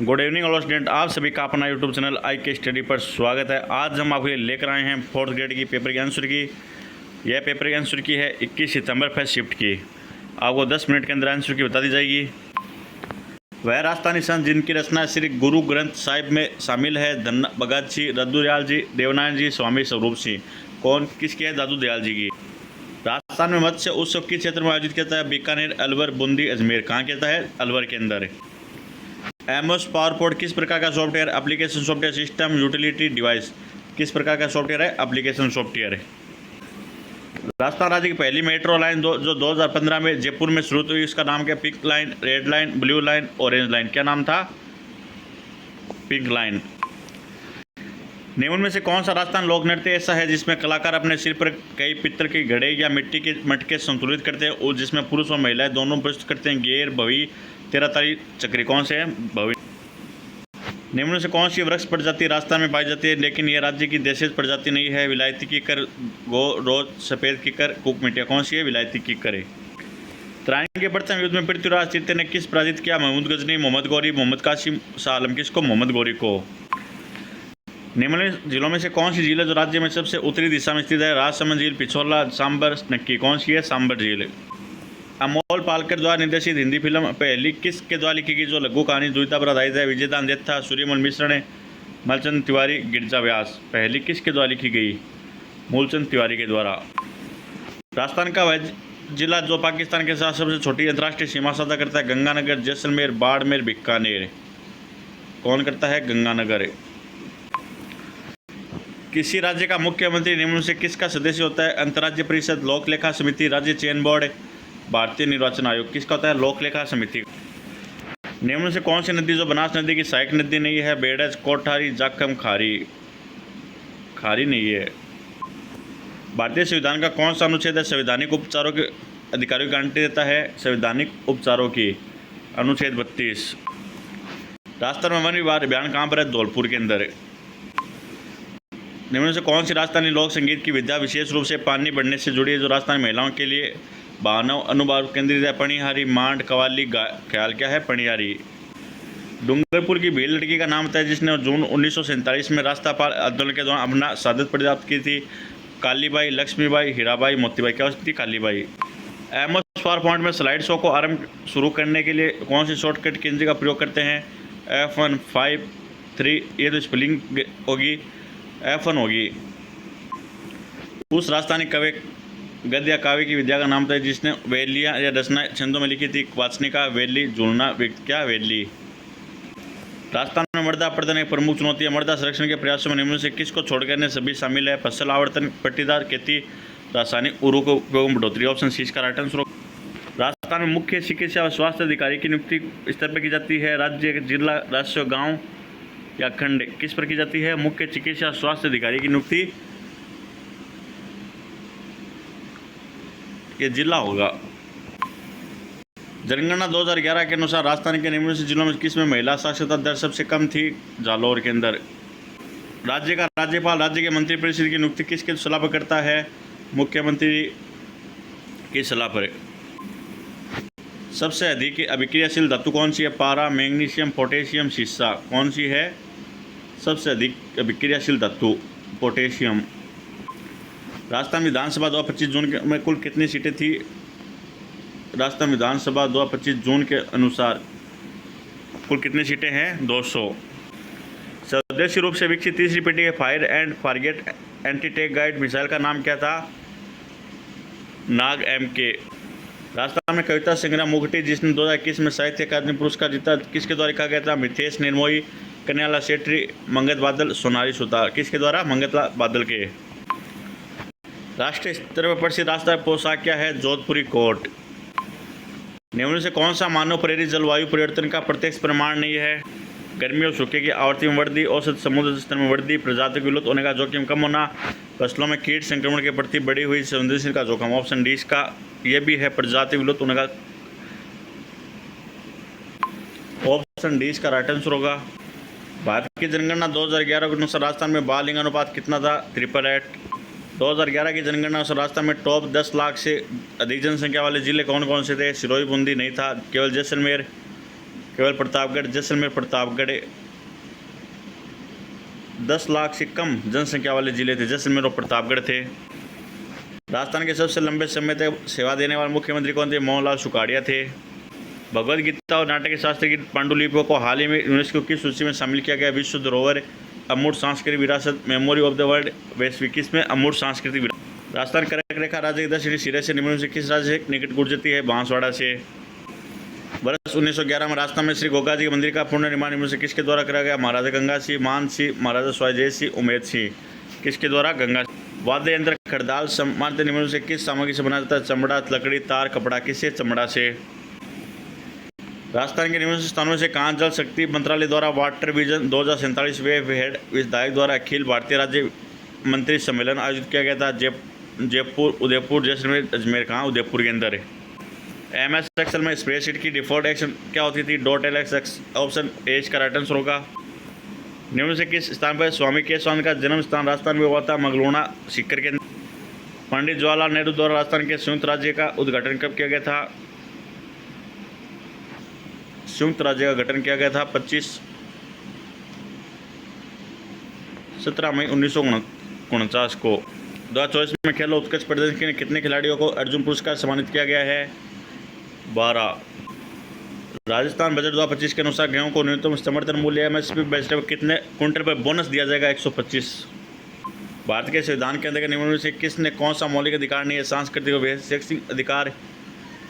Good evening all student, आप सभी का अपना यूट्यूब चैनल आई के स्टडी पर स्वागत है। आज हम आपके लिए लेकर आए हैं फोर्थ ग्रेड की पेपर की आंसर की। यह पेपर की आंसर की है 21 सितंबर फर्स्ट शिफ्ट की। आपको 10 मिनट के अंदर आंसर की बता दी जाएगी। वह राजस्थानी संत जिनकी रचना श्री गुरु ग्रंथ साहिब में शामिल है धन्ना भगत जी, रद्दू दयाल जी, देवनारायण जी, स्वामी स्वरूप सिंह। कौन किसकी है? दादू दयाल जी की। राजस्थान में मत्स्य उत्सव किस क्षेत्र में आयोजित किया जाता है? बीकानेर, अलवर, बूंदी, अजमेर। कहाँ कहता है? अलवर के अंदर। एमएस पावरपोर्ट किस प्रकार का software? Application software, system, utility, device. किस प्रकार का सॉफ्टवेयर है? एप्लीकेशन सॉफ्टवेयर है। राजस्थान राज्य की पहली मेट्रो लाइन जो 2015 में जयपुर में शुरू हुई, उसका नाम क्या? Pink line, red line, blue line, orange line. क्या नाम था? Pink line. निम्न में से कौन सा राजस्थान लोक नृत्य ऐसा है जिसमें कलाकार अपने सिर पर कई पित्तल के घड़े या मिट्टी के मटके संतुलित करते हैं और जिसमें पुरुष और महिलाएं दोनों प्रस्तुत करते हैं? गेर, भवी, तेरातारी, चक्री। कौन से है? भवी। निम्न में से कौन सी वृक्ष प्रजाति राजस्थान में पाई जाती है लेकिन यह राज्य की देशी प्रजाति नहीं है? विलायती कीकर, गो रोज, सफ़ेद कीकर, कुकमिटिया। कौन सी है? विलायती कीकर है। त्राइन के प्रथम युद्ध में पृथ्वीराज तृतीय ने किस पराजित किया? महमूद गजनी, मोहम्मद गौरी, मोहम्मद कासिम, शाह आलम। किसको? मोहम्मद गौरी को। निम्नलिखित जिलों में से कौन सी झील है जो राज्य में सबसे उत्तरी दिशा में स्थित है? राजसमंद झील, पिछोला, सांबर, नक्की। कौन सी है? सांबर झील। अमोल पालकर द्वारा निर्देशित हिंदी फिल्म पहली किसके द्वारा लिखी गई जो लघु कहानी दुहिता पर आधारित है? विजयदान देथा, सूर्यमल मिश्र ने, मूलचंद तिवारी, गिरजा व्यास। पहली किसके द्वारा लिखी गई? मूलचंद तिवारी के द्वारा। राजस्थान का वह जिला जो पाकिस्तान के साथ सबसे छोटी अंतर्राष्ट्रीय सीमा साझा करता है? गंगानगर, जैसलमेर, बाड़मेर, बीकानेर। कौन करता है? गंगानगर। किसी राज्य का मुख्यमंत्री निम्न से किसका सदस्य होता है? अंतर्राज्य परिषद, लोक लेखा समिति, राज्य चयन बोर्ड, भारतीय निर्वाचन आयोग। किसका होता है? लोक लेखा समिति। निम्न से कौन सी नदी जो बनास नदी की सहायक नदी नहीं है? बेड़ज, कोठारी, जाखम, खारी। खारी नहीं है। भारतीय संविधान का कौन सा अनुच्छेद है संवैधानिक उपचारों के अधिकारियों की गारंटी देता है? संवैधानिक उपचारों की। अनुच्छेद 32। राजस्थान में वन विभाग अभियान कहाँ पर है? धौलपुर के अंदर। निम्न से कौन सी राजस्थानी लोक संगीत की विद्या विशेष रूप से पानी बढ़ने से जुड़ी है जो राजस्थानी महिलाओं के लिए भावना अनुभाव केंद्रित है? पणिहारी, मांड, कवाली, ख्याल। क्या है? पणिहारी। डूंगरपुर की भील लड़की का नाम था जिसने जून 1947 में राष्ट्रपाल आंदोलन के दौरान अपना शहादत प्राप्त की थी? कालीबाई, लक्ष्मीबाई, हीराबाई, मोतीबाई। क्या थी? कालीबाई। एमएस पावरपॉइंट में स्लाइड शो को आरंभ शुरू करने के लिए कौन सी शॉर्टकट की का प्रयोग करते हैं? F1, 5, 3। ये तो स्पेलिंग होगी, F1 होगी। उस राजस्थानी कवि गद्य या काव्य की विद्या का नाम था जिसने वेलियाँ या रचना छंदों में लिखी थी? वाचनिका, वेली, जुड़ना, व्यक्त। क्या? वेली। राजस्थान में मृदा अपरदन एक प्रमुख चुनौती है। मृदा संरक्षण के प्रयासों में निम्न से किसको छोड़कर ने सभी शामिल है? फसल आवर्तन, पट्टीदार खेती, रासायनिक उर्वरक उपयोग में बढ़ोतरी। ऑप्शन सी इसका राइट आंसर। राजस्थान में मुख्य चिकित्सा और स्वास्थ्य अधिकारी की नियुक्ति स्तर पर की जाती है? राज्य, जिला, राष्ट्रीय, गाँव या खंड। किस पर की जाती है? मुख्य चिकित्सा स्वास्थ्य अधिकारी की नियुक्ति ये जिला होगा। जनगणना 2011 के अनुसार राजस्थान के निम्न से जिलों में किसमें महिला साक्षरता दर सबसे कम थी? जालौर के अंदर। राज्य का राज्यपाल राज्य के मंत्रिपरिषद की नियुक्ति किसके सलाह पर करता है? मुख्यमंत्री की सलाह पर। सबसे अधिक अभिक्रियाशील धातु कौन सी है? पारा, मैग्नीशियम, पोटेशियम, शीशा। कौन सी है सबसे अधिक अभिक्रियाशील धातु? पोटेशियम। राजस्थान विधानसभा 2025 जून में कुल कितनी सीटें थी? राजस्थान विधानसभा 2025 जून के अनुसार कुल कितनी सीटें हैं? 200। स्वदेशी रूप से विकसित तीसरी पीढ़ी के fire and forget anti tank guide missile का नाम क्या था? नाग MK। राजस्थान में कविता संग्राम मुखटी जिसने 2021 में साहित्य अकादमी पुरस्कार जीता किसके द्वारा लिखा गया था? मिथेश निर्मोही, कन्हैयालाल सेठी, मंगत बादल, सोनारी सुतार। किसके द्वारा? मंगत बादल के। राष्ट्रीय स्तर पर प्रसिद्ध राष्ट्रीय पोशाक क्या है? जोधपुरी कोट। निम्न से कौन सा मानव प्रेरित जलवायु परिवर्तन का प्रत्यक्ष प्रमाण नहीं है? गर्मी और सूखे की आवृत्ति में वृद्धि, औसत समुद्र स्तर में वृद्धि, प्रजाति के विलुप्त होने का जोखिम कम होना, फसलों में कीट संक्रमण के प्रति बढ़ी हुई संवेदनशील का जोखिम। ऑप्शन डी इसका ये भी है, प्रजाति विलुप्त होने का। ऑप्शन डी इसका राइट आंसर होगा। भारत की जनगणना 2011 के अनुसार राजस्थान में बाल लिंग अनुपात कितना था? 888। 2011 की जनगणना अनुसार राजस्थान में टॉप 10 लाख से अधिक जनसंख्या वाले जिले कौन कौन से थे? सिरोही, बूंदी नहीं था, केवल जैसलमेर, केवल प्रतापगढ़, जैसलमेर, प्रतापगढ़ 10 लाख से कम जनसंख्या वाले जिले थे, जैसलमेर और प्रतापगढ़ थे। राजस्थान के सबसे लंबे समय तक सेवा देने वाले मुख्यमंत्री कौन थे? मोहनलाल सुखाड़िया थे। भगवद गीता और नाट्य शास्त्र की पांडुलिपियों को हाल ही में यूनेस्को की सूची में शामिल किया गया। विश्व धरोहर अमूर्त सांस्कृतिक विरासत, मेमोरी ऑफ द वर्ल्ड वैश्विकिस में अमूर्त सांस्कृतिक विरासत। राजस्थान कर्क रेखा राज्य के दक्षिणी सिरे से निम्न से किस राज्य से निकट गुजरती है? बांसवाड़ा से। वर्ष 1911 में राजस्थान में श्री गोगा जी के मंदिर का पुनर्निर्माण निम्न से किसके द्वारा कराया गया? महाराजा गंगा सिंह, मान सिंह, महाराजा स्वायजय सिंह, उमेद सिंह। किसके द्वारा? गंगा। वाद्य यंत्र खड़दाल सम्मानित निम्न से किस सामग्री से बना जाता है? चमड़ा, लकड़ी, तार, कपड़ा। किससे? चमड़ा से। राजस्थान के निम्न स्थानों से कहाँ जल शक्ति मंत्रालय द्वारा वाटर विजन 2047 वे हेड विधायक द्वारा अखिल भारतीय राज्य मंत्री सम्मेलन आयोजित किया गया था? जयपुर, उदयपुर, जैसलमेर, अजमेर। कहाँ? उदयपुर के अंदर है। MS एक्सेल में स्प्रेडशीट की डिफॉल्ट एक्शन क्या होती थी? .lx। ऑप्शन ए इसका राइट आंसर होगा। निम्न से किस स्थान पर स्वामी केशवानंद का जन्म स्थान राजस्थान में हुआ था? मगलोना, सीकर के अंदर। पंडित जवाहरलाल नेहरू द्वारा राजस्थान के संयुक्त राज्य का उद्घाटन कब किया गया था? संयुक्त राज्य का गठन किया गया था 17 मई 1949 को। 2024 में खेलो उत्कृष्ट प्रदर्शन के लिए कितने खिलाड़ियों को अर्जुन पुरस्कार सम्मानित किया गया है? 12। राजस्थान बजट 2025 के अनुसार गेहूं को न्यूनतम समर्थन मूल्य MSP बेचने पर कितने क्विंटल पर बोनस दिया जाएगा? 125। भारत के संविधान के अंतर्गत निम्न में से किसने कौन सा मौलिक अधिकार नहीं है? सांस्कृतिक और शैक्षिक अधिकार,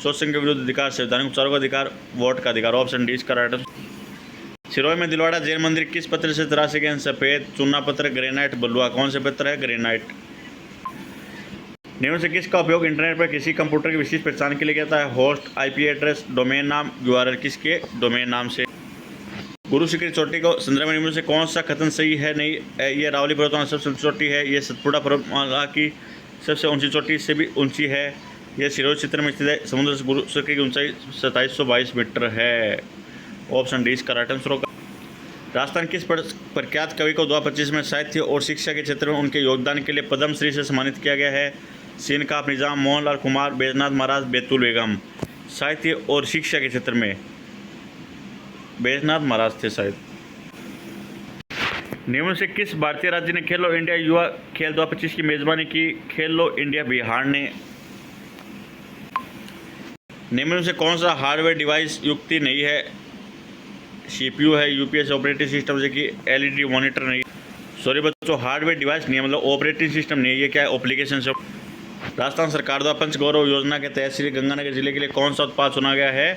शोषण के विरुद्ध अधिकार, संवैधानिक उपचारों का अधिकार, वोट का अधिकार। ऑप्शन डी इसका राइट आंसर। सिरोही में दिलवाड़ा जैन मंदिर किस पत्थर से तराशे गए? सफेद, चूना पत्थर, ग्रेनाइट, बलुआ। कौन से पत्थर है? ग्रेनाइट। निम्न से किसका उपयोग इंटरनेट पर किसी कंप्यूटर की विशिष्ट पहचान के लिए किया जाता है? होस्ट, IP एड्रेस, डोमेन नाम, URL। किसके? डोमेन नाम से। गुरु शिखर चोटी को संदर्भ में निम्न से कौन सा कथन सही है? नहीं, ये रावली पर्वतमाला सबसे ऊंची चोटी है, ये सतपुड़ा पर्वतमाला की सबसे ऊंची चोटी से भी ऊंची है, यह सिरोही क्षेत्र में स्थित है। समुद्र से गुरु शिखर की ऊंचाई 2722 मीटर है। ऑप्शन डी इसका राइट आंसर होगा। राजस्थान किस प्रख्यात कवि को 2025 में साहित्य और शिक्षा के क्षेत्र में उनके योगदान के लिए पद्मश्री से सम्मानित किया गया है? सीनकाप निजाम, मोहनलाल कुमार, बैजनाथ महाराज, बैतुल बेगम। साहित्य और शिक्षा के क्षेत्र में बैजनाथ महाराज थे शायद। निम्न से किस भारतीय राज्य ने खेलो इंडिया युवा खेल 2025 की मेजबानी की? खेलो इंडिया बिहार ने। निम्न से कौन सा हार्डवेयर डिवाइस युक्ति नहीं है? CPU है, UPS ऑपरेटिंग सिस्टम जैसे कि LED मॉनिटर नहीं। सॉरी बच्चों, हार्डवेयर डिवाइस नहीं है, मतलब ऑपरेटिंग सिस्टम नहीं है, ये क्या है? एप्लीकेशन से। राजस्थान सरकार द्वारा पंचगौरव योजना के तहत श्री गंगानगर जिले के लिए कौन सा उत्पाद चुना गया है?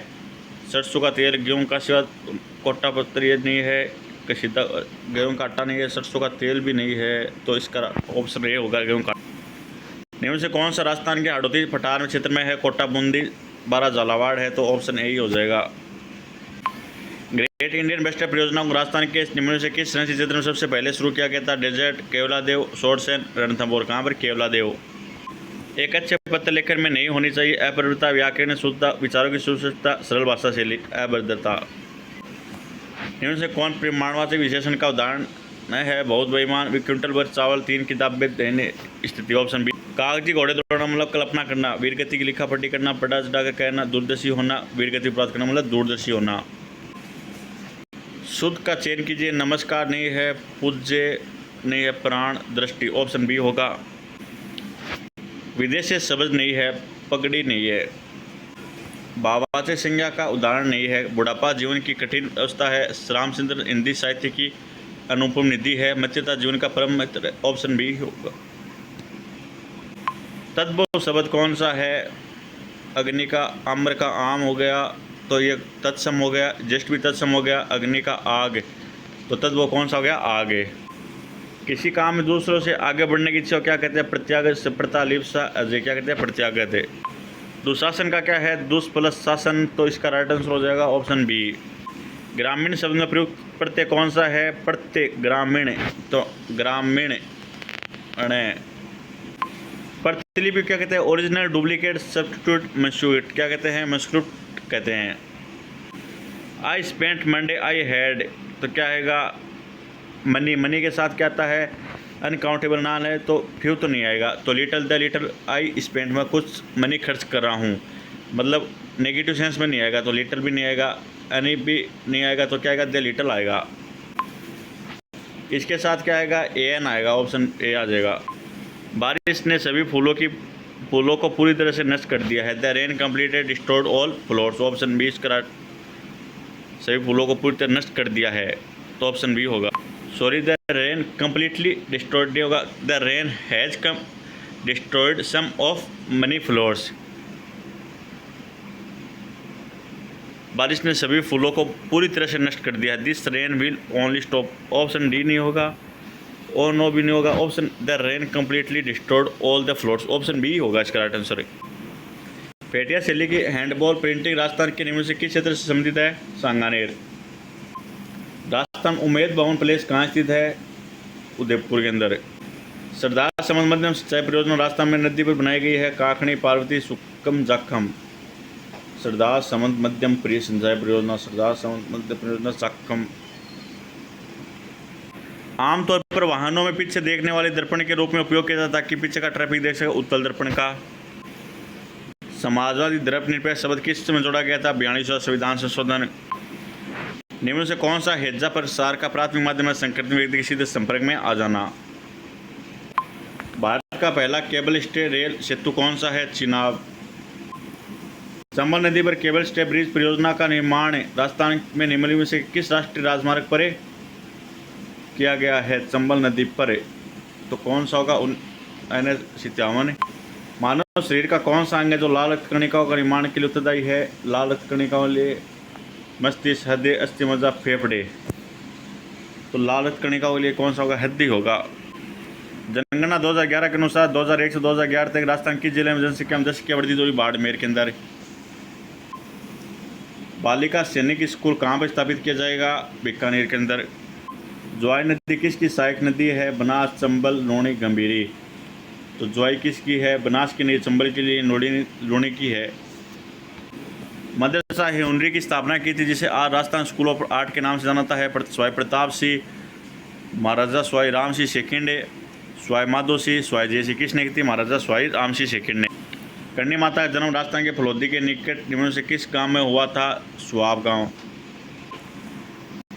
सरसों का तेल, गेहूं का सिवा कोटा पत्तर ये नहीं है, कशीदा गेहूं का आटा नहीं है, सरसों का तेल भी नहीं है, तो इसका ऑप्शन ए होगा गेहूं का। निम्न से कौन सा राजस्थान के हाड़ौती पठार क्षेत्र में है? कोटा, बूंदी, बारह झालावाड़ है, तो ऑप्शन ए ही हो जाएगा। ग्रेट इंडियन वेस्टर्न परियोजना को राजस्थान के निम्न से किस संरक्षित क्षेत्र में सबसे पहले शुरू किया गया था? डेजर्ट, केवलादेव, शोरसेन, रणथंभौर। कहाँ पर? केवलादेव। एक अच्छे पत्र लेखन में नहीं होनी चाहिए अपरिवृत्ता, व्याकरण, शुद्धता, विचारों की सुस्पष्टता, सरल भाषा शैली, अभद्रता। निम्न से कौन परिमाणवाचक विशेषण का उदाहरण है? बहुत बेईमान, क्विंटल भर चावल, 3 किताबें देने स्थिति। Option B. कागजी घोड़े दौड़ना मतलब कल्पना करना, वीरगति की लिखा पढ़ी करना, पढ़ा चढ़ाकर कहना, दूरदर्शी होना, वीरगति प्राप्त करना मतलब दूरदर्शी होना। शुद्ध का चयन कीजिए। नमस्कार नहीं है, पूज्य नहीं है, प्राण, दृष्टि। ऑप्शन बी होगा। विदेश से शब्द नहीं है, पगड़ी नहीं है, भाववाचक संज्ञा का उदाहरण नहीं है, बुढ़ापा जीवन की कठिन अवस्था है, रामचंद्र हिंदी साहित्य की अनुपम निधि है, मत्यता जीवन का परम मित्र। ऑप्शन बी होगा। तद्भव शब्द कौन सा है? अग्नि का, आम्र का आम हो गया तो ये तत्सम हो गया, ज्येष्ठ भी तत्सम हो गया, अग्नि का आग, तो तद्भव कौन सा हो गया? आग। किसी काम में दूसरों से आगे बढ़ने की इच्छा क्या कहते हैं? प्रत्यागत, सप्रता, लिप्सा, अजय। क्या कहते हैं? प्रत्यागत है। दुशासन का क्या है? दुष प्लस शासन, तो इसका राइट आंसर हो जाएगा ऑप्शन बी। ग्रामीण शब्द में प्रयुक्त प्रत्यय कौन सा है? प्रत्यय, ग्रामीण, तो ग्रामीण। प्रतिलिपि क्या कहते हैं? ओरिजिनल, डुप्लीकेट, सब्स्टिट्यूट, मस्यूट। क्या कहते हैं? मस्यूट कहते हैं। I spent Monday I had, तो क्या आएगा? मनी। मनी के साथ क्या आता है? अनकाउंटेबल नाम है, तो फ्यू तो नहीं आएगा, तो little the little I spent, में कुछ मनी खर्च कर रहा हूँ, मतलब नेगेटिव सेंस में नहीं आएगा तो लिटिल भी नहीं आएगा, एनी भी नहीं आएगा तो क्या आएगा, द लिटिल आएगा। इसके साथ क्या आएगा, एन आएगा, ऑप्शन ए आ जाएगा। बारिश ने सभी फूलों को पूरी तरह से नष्ट कर दिया है। The rain completed destroyed all flowers, option B इसका सभी फूलों को पूरी तरह नष्ट कर दिया है तो ऑप्शन बी होगा। Sorry, the rain completely destroyed नहीं होगा, the rain has come destroyed some of many flowers. बारिश ने सभी फूलों को पूरी तरह से नष्ट कर दिया है। This rain will only stop, option D नहीं होगा और नो भी नहीं होगा। Option the rain completely destroyed all the flowers, option B होगा इसका राइट आंसर। पेटिया शैली की हैंडबॉल प्रिंटिंग राजस्थान के निम्न से किस क्षेत्र से संबंधित है, सांगानेर। राजस्थान उम्मेद भवन प्लेस कहाँ स्थित है, उदयपुर के अंदर। सरदार समद मध्यम सिंचाई परियोजना राजस्थान में नदी पर बनाई गई है, काखणी, पार्वती, सुक्कम, जाखम। सरदार समद मध्यम प्रिय सिंचाई परियोजना, सरदार समद मध्य परियोजना, जाखम। आमतौर पर वाहनों में पीछे देखने वाले दर्पण के रूप में उपयोग किया जाता है ताकि पीछे का ट्रैफिक देख सके, उत्तल दर्पण का। समाजवादी धर्मनिरपेक्ष शब्द किस में जोड़ा गया था, 42वां संविधान संशोधन। निम्न से कौन सा हेजा प्रसार का प्राथमिक माध्यम है, संक्रमित व्यक्ति के सीधे संपर्क में आ जाना। भारत का पहला केबल स्टे रेल सेतु कौन सा है, चिनाब। चंबल नदी पर केबल स्टे ब्रिज परियोजना का निर्माण राजस्थान में निम्नलिखित में से किस राष्ट्रीय राजमार्ग पर किया गया है, चंबल नदी पर, तो कौन सा होगा, NH57। मानव शरीर का कौन सा अंग है जो लाल रक्त कणिकाओं का निर्माण के लिए उत्तरदायी है, लाल रक्त कणिकाओं के लिए मस्तिष्क, हृदय, अस्थि मज्जा, फेफड़े। तो लाल रक्त कणिकाओं के लिए कौन सा होगा, हृदय होगा। जनगणना 2011 के अनुसार 2001 से 2011 तक राजस्थान किस जिले में जनसंख्या बढ़ती हुई, बाड़मेर के अंदर। बालिका सैनिक स्कूल कहाँ पर स्थापित किया जाएगा, बीकानेर के अंदर। ज्वाई नदी किसकी सहायक नदी है, बनास, चंबल, लूणी, गंभीरी। तो ज्वाई किसकी है, बनास की नहीं, चंबल के लिए लूणी की है। मदरसा हिउनरी की स्थापना की थी जिसे आज राजस्थान स्कूल ऑफ आर्ट के नाम से जाना जाता है, स्वाई प्रताप सिंह, महाराजा स्वाई राम सिंह सेकंड, स्वाई माधो सिंह, स्वाई जय सिंह। किसने की थी, महाराजा स्वाई राम सिंह सेकंड ने। करणी माता का जन्म राजस्थान के फलोदी के निकट निम्न से किस गांव में हुआ था, सुहाब गांव।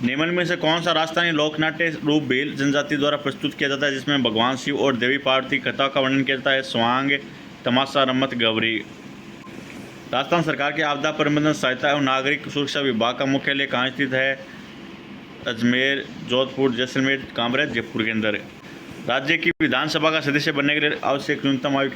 निम्न में से कौन सा राजस्थानी लोकनाट्य रूप भील जनजाति द्वारा प्रस्तुत किया जाता है जिसमें भगवान शिव और देवी पार्वती कथा का वर्णन किया जाता है, स्वांग, तमाशा, रमत, गवरी। राजस्थान सरकार के आपदा प्रबंधन सहायता एवं नागरिक सुरक्षा विभाग का मुख्यालय कहाँ स्थित है, अजमेर, जोधपुर, जैसलमेर, कामरेज, जयपुर के अंदर। राज्य की विधानसभा का सदस्य बनने के लिए आवश्यक न्यूनतम आयु